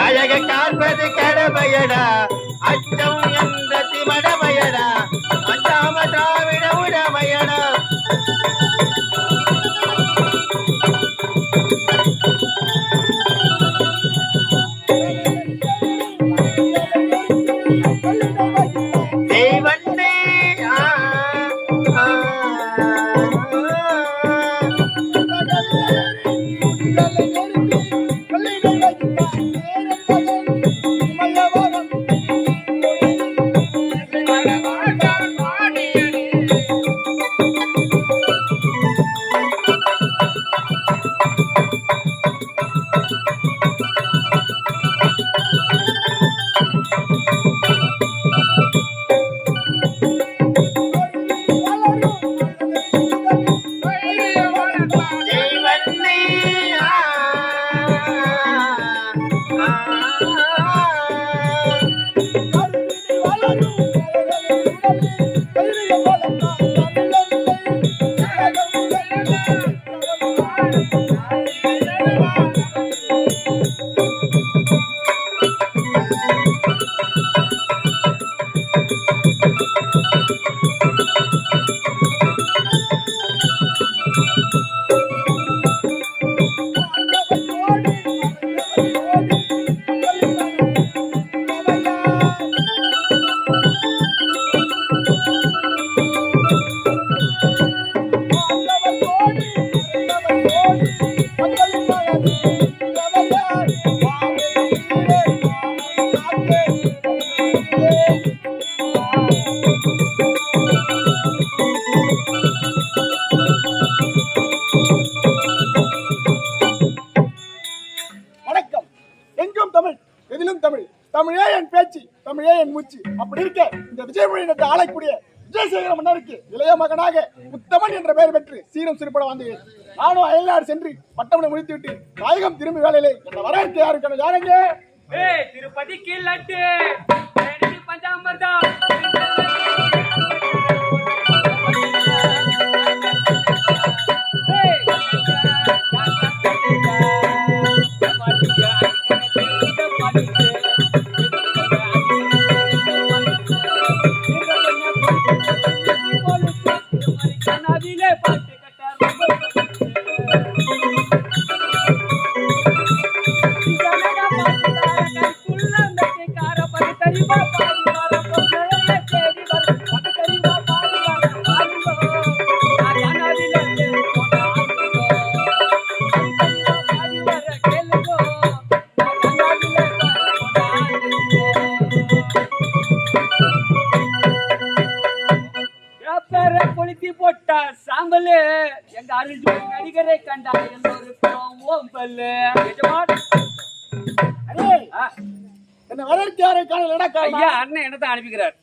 அழக காப்பது கடமையடா அச்சம் என்ற திமடமையடா அஞ்சாம தாவிட உடமையடா தமிழே என் பேச்சு, தமிழே என் மூச்சு. அப்படி இருக்க இந்த விஜயமொழி என்று ஆளக்கூடிய விஜயசேகர மன்னருக்கு இளைய மகனாக உத்தமன் என்ற பெயர் பெற்று சீரம் சிறுபட வந்தேன். நானும் அயல்நாடு சென்று பட்டமனை முடித்துவிட்டு தாயகம் திரும்பி வேலையிலே என்ன வரவேற்க யாருக்கணும் யாருங்க? திருப்பதிக்கு லட்டு பஞ்சாமிர்தம் சாம்பல் எங்க அருள் நடிகரை கண்டார் எல்லோருக்கும் ஓம்பல் என்ன வரவேற்க யாரை ஐயா அண்ணன் என்னதான் அனுப்பிக்கிறார்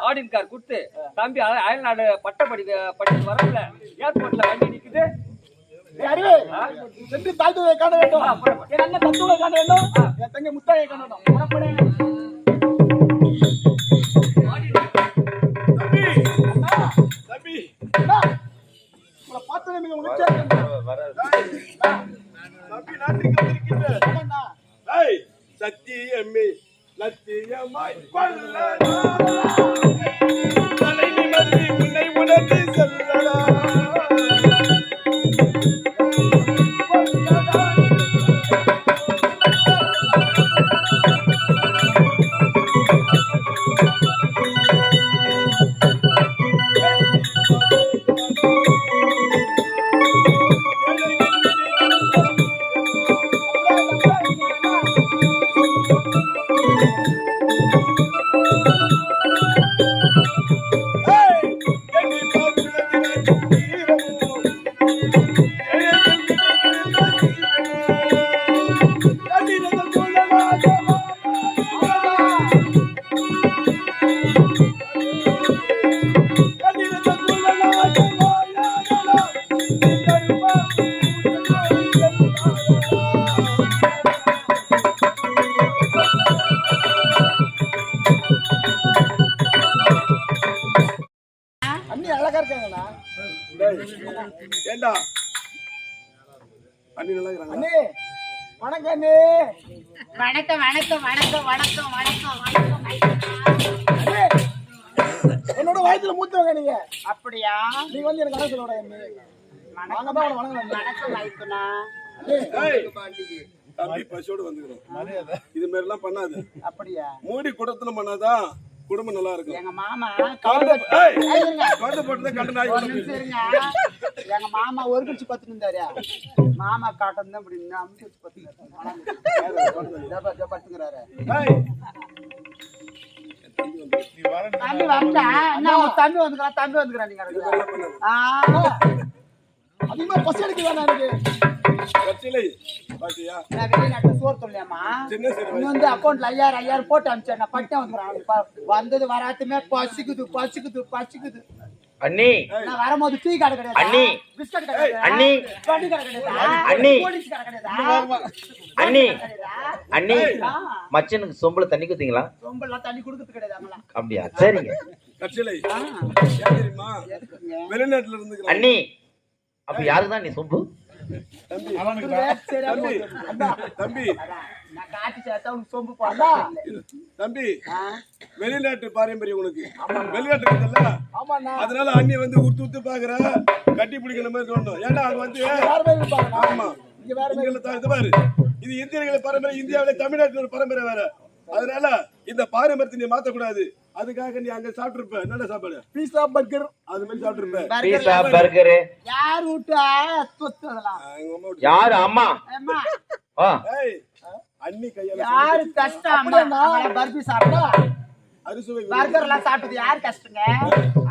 ஆடின் கார் கொடுத்து தம்பி அயல்நாடு பட்டப்படி படிச்சு வரல ஏர்போர்ட்ல வண்டி நிக்குது சென்று தாய்த்துவை காண வேண்டும், என் அண்ணன் தத்துவை காண வேண்டும், என் தங்கை முத்தாயை காண வேண்டும். பார்த்தது மிக மகிழ்ச்சியாக சத்தியமே லட்சியமாய் தலை நிமிர்ந்து உன்னை உணர்ந்து செல்லடா வணக்கம் அண்ணே. வணக்கம் வணக்கம் வணக்கம் வணக்கம் வணக்கம் வணக்கம் அண்ணே, என்னோட வயசுல மூத்தவங்க நீங்க. அப்படியா? நீங்க வந்து எனக்கு வணக்கம் சொல்லுடா அண்ணே. வாங்க தான் அவனை வணக்கம் அண்ணே. வணக்கம் மைத்துனா. தம்பி பசியோடு வந்துக்கிறோம். இது மாதிரி எல்லாம் பண்ணாது. அப்படியா? மூடி குடத்துல பண்ணாதான் குடும்பம் நல்லா இருக்கும். எங்க மாமா குழந்தை போட்டு கண்டு நாய் ஒரு நிமிஷம் இருங்க. எங்க மாமா ஒரு குச்சி பத்துன்னு இருந்தாரு. மாமா காட்டன் தான் இப்படி அமுச்சு வச்சு பத்துங்கிறாரு. தம்பி வந்தா என்ன உன் தம்பி வந்துக்கிறான், தம்பி வந்துக்கிறான். நீங்க அதிகமா பசி எடுக்க வேணாம் எனக்கு. கட்சியிலே பாத்தியா நான் வெளிநாட்டுல சோறு சொல்லியாமா நீ வந்து அக்கௌண்ட்ல 5000 போட்டு அனுப்பிச்சேன். நான் பட்டேன் வந்துக்கிறேன். வந்தது வராத்துமே பசிக்குது பசிக்குது பசிக்குது. அண்ணி நான் வரும்போது டீ கடை கிடையாது, அண்ணி பிஸ்கட் கடை கிடையாது, அண்ணி வண்டி கடை கிடையாது, அண்ணி போலீஸ் கடை கிடையாது, அண்ணி அண்ணி மச்சனுக்கு சொம்புல தண்ணி குத்தீங்களா? ரொம்பலாம் தண்ணி குடுக்கிறது கிடையாது. அவங்களாம் அப்படியா? சரிங்க கட்சியிலே தெரியுமா வெளிநாட்டுல இருந்து அண்ணி. அப்ப யாருக்கு தான் நீ சொம்பு? தம்பி நான் காட்டி சேர்த்தா உனக்கு சொம்பு போடா. தம்பி வெளிநாட்டு பாரம்பரியம் உனக்கு வெளிநாட்டு ஆமாண்ணா. அதனால அண்ணி வந்து உத்து உத்து பாக்குற கட்டி பிடிக்கிற மாதிரி தோணும். ஏன்னா அது வந்து வேற மாதிரி இருப்பாங்க. ஆமா இங்க வேற மாதிரி. இது பாரு, இது இந்தியர்கள் பாரம்பரியம், இந்தியாவில தமிழ்நாட்டில் ஒரு பாரம்பரியம் வேற. அதனால இந்த பாரம்பரியத்தை நீ மாத்தக்கூடாது. அதுக்காக நீ அங்க சாப்பிட்டுருப்ப. நல்ல சாப்பாடு பீஸா பர்கர் அது மாதிரி சாப்பிட்டுருப்ப. பீஸா பர்கர் யார் வீட்டா சொத்து அதெல்லாம்? எங்க அம்மா வீட்டு- யாரு? அம்மா. ஏம்மா, ஆ ஏய், அண்ணி கையால யாரு கஷ்டம்? அம்மா பர்பி சாப்பிட்டா அரிசுவை பர்கர் எல்லாம் சாப்பிட்டது யாரு கஷ்டங்க?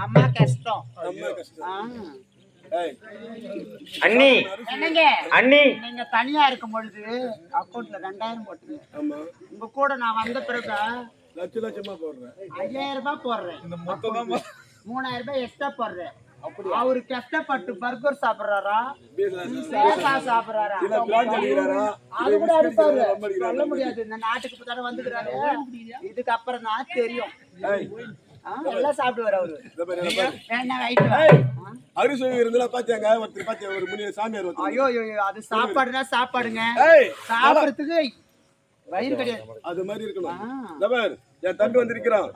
அம்மா கஷ்டம். அம்மா கஷ்டம். ஆ. ஏய், அண்ணி என்னங்க அண்ணி நீங்க தனியா இருக்கும் பொழுது அக்கௌண்ட்ல 2000 போட்டுங்க. ஆமா உங்க கூட நான் வந்த பிறகு லட்சமா போடுறேன். 5000 ரூபாய் போடுறேன். 3000 ரூபாய் எக்ஸ்ட்ரா போடுறேன். அவரு கஷ்டப்பட்டு பர்கர் சாப்பிடுறாரா, சேசா சாப்பிடுறாரா, இல்ல பிரான்ச் அடிக்கிறாரா? அது கூட அடிப்பாரு. ரொம்ப அடிக்கிறாரா? சொல்ல முடியாது. இந்த நாட்டுக்கு தானே வந்துக்கிறாரு. இதுக்கு அப்புறம் தான் தெரியும். ஏய், எல்லாம் சாப்பிடுவாரு அவரு. இத பாரு, இத பாரு. வேணா ரைட்டு. அரிசுவை இருந்தா பாத்தியாங்க ஒருத்தர் பாத்தியா ஒரு முனிய சாமியார் ஒருத்தர். ஐயோ ஐயோ, அது சாப்பாடுனா சாப்பாடுங்க. ஏய், சாப்பிடுறதுக்கு வயிறு கிடையாது. அது மாதிரி இருக்கணும். இத பாரு, என் தம்பி வந்திருக்கிறான்.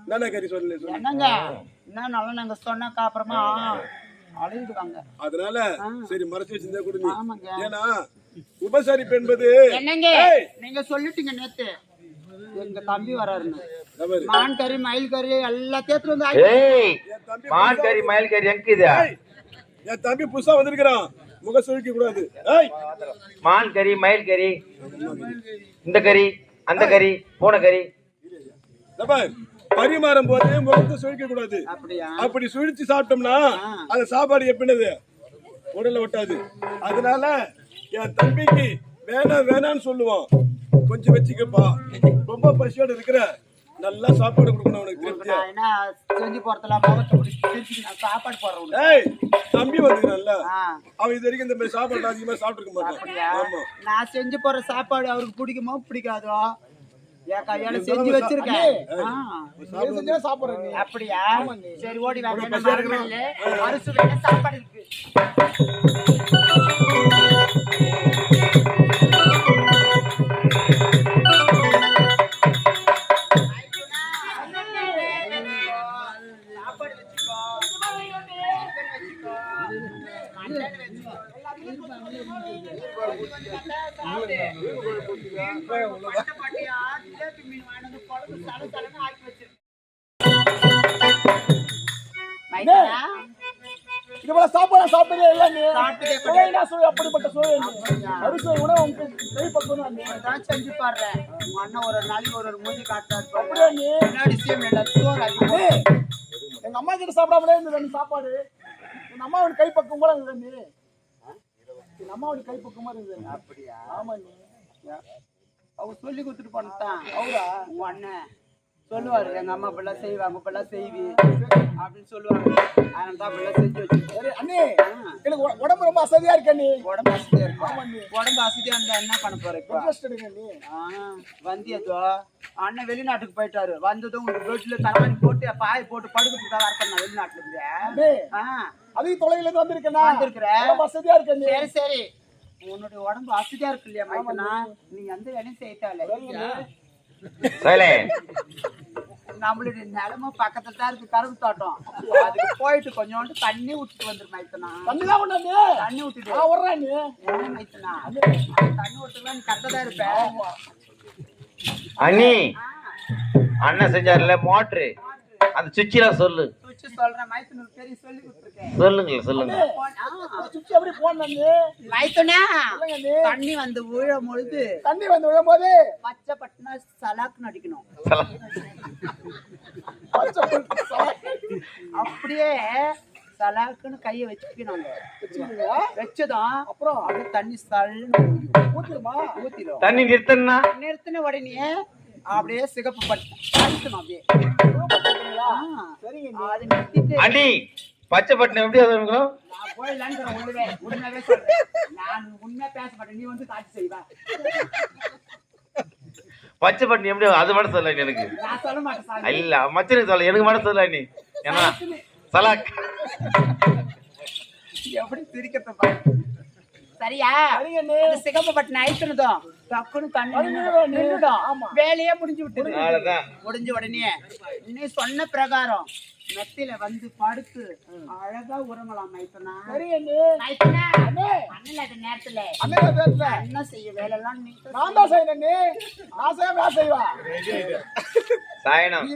நானே கறி சொல்லு. என்னங்க என்ன நல்லா நாங்க சொன்னாக்கா அப்புறமா அழுதுவாங்க. அதனால சரி மறைச்சு வச்சிருந்தா கொடுங்க. ஆமாங்க. ஏன்னா உபசரிப்பு என்பது என்னங்க நீங்க சொல்லிட்டீங்க நேத்து எங்க தம்பி வராருன்னு. இத பாரு, மான் கறி மயில் கறி எல்லாம் தேத்து வந்து ஏய் என் தம்பி மான் கறி மயில் கறி எங்க இது? என் தம்பி புதுசா வந்திருக்கிறான். முக சுழிக்க கூடாது. ஏய், மான் கறி மயில் கறி இந்த கறி அந்த கறி பூனை கறி. இத பாரு, பரிமாறும் போது முகத்தை சுழிக்க கூடாது. அப்படியா? அப்படி சுழிச்சு சாப்பிட்டோம்னா அந்த சாப்பாடு எப்படினது உடல்ல ஒட்டாது. அதனால என் தம்பிக்கு வேணாம் வேணான்னு சொல்லுவான். கொஞ்சம் வச்சுக்கப்பா, ரொம்ப பசியோட இருக்கிற, நல்லா சாப்பாடு கொடுக்கணும் உனக்கு திருப்தியா. நான் என்ன செஞ்சு போறதுல முகத்தை பிடிச்சி திருப்பி நான் சாப்பாடு போடுறேன். ஏய், தம்பி வந்துக்கிறான்ல, ஆ, அவன் இது வரைக்கும் இந்த மாதிரி சாப்பாடு அதிகமா சாப்பிட்டுருக்க மாட்டான். அப்படியா? ஆமா, நான் செஞ்சு போற சாப்பாடு அவருக்கு பிடிக்குமோ பிடிக்காதோ என் கையால செஞ்சு வச்சிருக்கேன். செஞ்சா சாப்பிடுறேன் நீ. அப்படியா? சரி ஓடி வாங்க. அரிசி வேணா சாப்பாடு இருக்கு. சாப்பாடு வச்சுக்கோ. இது போல சாப்பாடு சாப்பிட்டதே இல்ல நீ. சாப்பிட்டதே சுவைனா சுவை, அப்படிப்பட்ட சுவை நீ. அரிசுவை உணவு உங்க கை பக்கம் தான் நீ. நான் செஞ்சு பாடுறேன். உங்க அண்ணன் ஒரு நாளைக்கு ஒரு மூஞ்சி காட்டாரு. அப்படியே நீ. முன்னாடி சேம் இல்ல சோறு ஆக்கி ஏய், எங்க அம்மா கிட்ட சாப்பிடாமலே இருந்தது நீ சாப்பாடு. எங்க அம்மாவோட கை பக்கம் கூட இருந்தது நீ. எங்க அம்மாவோட கை பக்கமா இருந்தது. அப்படியா? ஆமா நீ. அவங்க சொல்லி கொடுத்துட்டு போனதான். அவரா உங்க அண்ணன் சொல்லுவாரு, எங்க அம்மா இப்பெல்லாம் செய்வாங்க, இப்பெல்லாம் செய்வி அப்படின்னு சொல்லுவாங்க. அதனால தான் இப்பெல்லாம் செஞ்சு வச்சிருக்கேன். சரி அண்ணே, எனக்கு உடம்பு ரொம்ப அசதியா இருக்க நீ. உடம்பு அசதியா இருக்கும். உடம்பு அசதியா இருந்தா என்ன பண்ண போற இப்போ? இன்ட்ரெஸ்ட் எடுங்க நீ. வந்தியதோ அண்ணன் வெளிநாட்டுக்கு போயிட்டாரு. வந்ததும் உங்களுக்கு பெட்ல தலைவலி போட்டு பாய் போட்டு படுக்கிறதுக்கு தான் வரப்பேன் வெளிநாட்டுல இருந்து. அண்ணே, அதிக தொலைவில் இருந்து வந்திருக்கேன். வந்திருக்கிறேன். ரொம்ப அசதியா இருக்க நீ. சரி சரி உன்னுடைய உடம்பு அசதியா இருக்கு இல்லையா மைத்தனா, நீ எந்த வேலையும் செய்யத்தால. சைலே நம்மளுடைய நிலமும் பக்கத்துல தான் இருக்கு கரும்பு தோட்டம். அதுக்கு போயிட்டு கொஞ்சோண்டு தண்ணி விட்டுட்டு வந்துரு மைத்தனா. தண்ணிதான் கொண்டாந்து தண்ணி விட்டுட்டு விடுறேன் நீ. என்ன மைத்தனா, தண்ணி விட்டுலாம் நீ கரெக்டா தான் இருப்ப. அண்ணி அண்ணன் செஞ்சார்ல மோட்ரு அந்த சுவிட்செல்லாம் சொல்லு. சுவிட்ச் சொல்றேன் மைத்தனுக்கு பெரிய சொல்லி கொடுத்துருக்கேன். சொல்லுங்க சுவிட்ச் எப்படி போன நீ? மைத்தனா சொல்லுங்க நீ. தண்ணி வந்து விழும் பொழுது தண்ணி வந்து விழும்போது பச்சை பட்டுனா சலாக்குன்னு அடிக்கணும். பச்சை புல் சலாக்கு. அப்படியே சலாக்குன்னு கையை வச்சுக்கணும். வச்சதும் அப்புறம் அப்படியே தண்ணி சல்லுன்னு ஊத்திடுமா? ஊத்திடும். தண்ணி நிறுத்தணும்னா நிறுத்தின உடனே அப்படியே சிகப்பு பட்டு அடிக்கணும். அப்படியே சரிங்க. அது நிறுத்திட்டு அண்ணி பச்சை பட்டினம் எப்படி அது இருக்கணும்? நான் போயிடலான்னு உண்மையாவே சொல்றேன். நான் உண்மையா பேச மாட்டேன், நீ வந்து காட்சி செய்வா. பச்சை பட்டினம் எப்படி அது மட்டும் சொல்ல எனக்கு. நான் சொல்ல மாட்டேன் சாமி. இல்ல மச்சனுக்கு சொல்ல எனக்கு மட்டும் சொல்ல நீ என்ன சலாக் எப்படி சிரிக்கிறத பாரு. சரியா? சரிங்க நீ. இந்த சிகப்பு பட்டின அழிச்சிருந்தோம் டக்குன்னு தண்ணி நின்றுடும். வேலையே முடிஞ்சு விட்டுது. அவ்வளவுதான். முடிஞ்ச உடனே நீ சொன்ன பிரகாரம் மெத்தில வந்து படுத்து அழகா உறங்கலாம் மைத்தனா. சரிங்க நீ. மைத்தனா அண்ணல அந்த நேரத்துல அண்ணன் பேசுறேன். என்ன செய்ய வேலைலாம் நீ நான் தான் செய்யணும் நீ. நான் செய்ய வேலை செய்வா. சாயனம்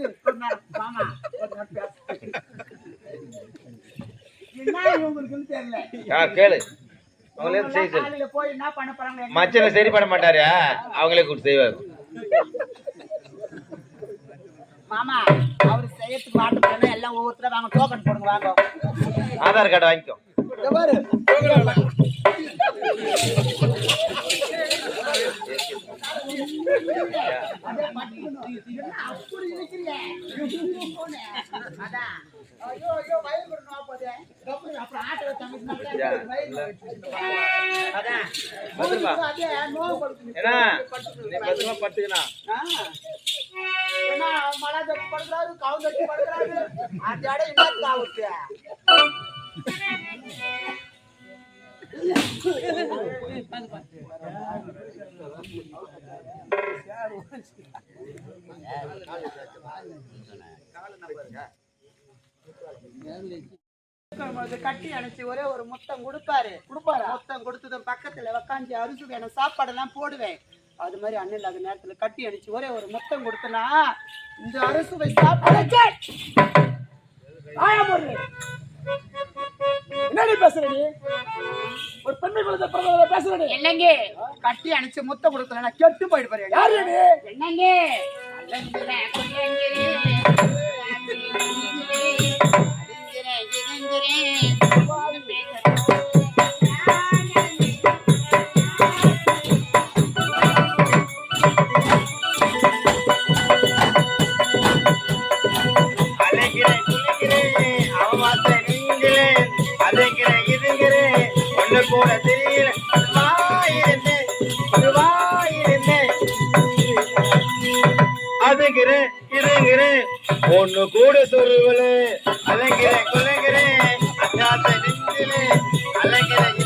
மாமா ஒரு நாள் பேச. என்ன இவங்களுக்குன்னு தெரியல. கேளு அவங்களே செய்ய சொல்லு. காலையில போய் என்ன பண்ண போறாங்க? மச்சனை சரி பண்ண மாட்டாரு அவங்களே கூட்டு செய்வாங்க. மாமா அவரு செய்யறதுக்கு மாட்டு போனா எல்லாம் ஒவ்வொருத்தர வாங்க டோக்கன் போடுங்க வாங்க. ஆதார் கார்டு வாங்கிக்கோ. இங்க பாரு. அப்படி இருக்கிறீங்க. அதான் ஐயோ ஐயோ வயிறு குடுனா போதே. அப்புறம் ஆட்டோ தம்பிக்கு அதான் பத்திரமா அதே நோவு படுத்து. ஏன்னா நீ பத்திரமா பட்டுக்கணும். ஏன்னா மழை தட்டி படுறாரு காவு தட்டி படுறாரு அந்த இடம் என்ன ஆகுது? கட்டி அணைச்சு ஒரே ஒரு முத்தம் கொடுப்பாரு. முத்தம் கொடுத்ததும் பக்கத்துல உக்காந்து அரிசி வேணும் சாப்பாடெல்லாம் போடுவேன். அது மாதிரி அண்ணன் இல்லாத நேரத்துல கட்டி அடிச்சு ஒரே ஒரு முத்தம் கொடுத்தனா இந்த அரிசுவை சாப்பிட என்னடி பேசுற நீ? ஒரு பெண்ணை குழந்தை பிறந்தவள பேசுற நீ? என்னங்க கட்டி அணைச்சு முத்தம் கொடுக்கலன்னா கெட்டு போயிட்டு பாரு. யாரு நீ? என்னங்க கூட தெரியல அதுங்கிறேன் இதுங்கிறேன் ஒண்ணு கூட சொல்லுவல அலைங்கிறேன் கொலைங்கிறேன் அஞ்சாத்த நெஞ்சிலே அலைங்கிறேன்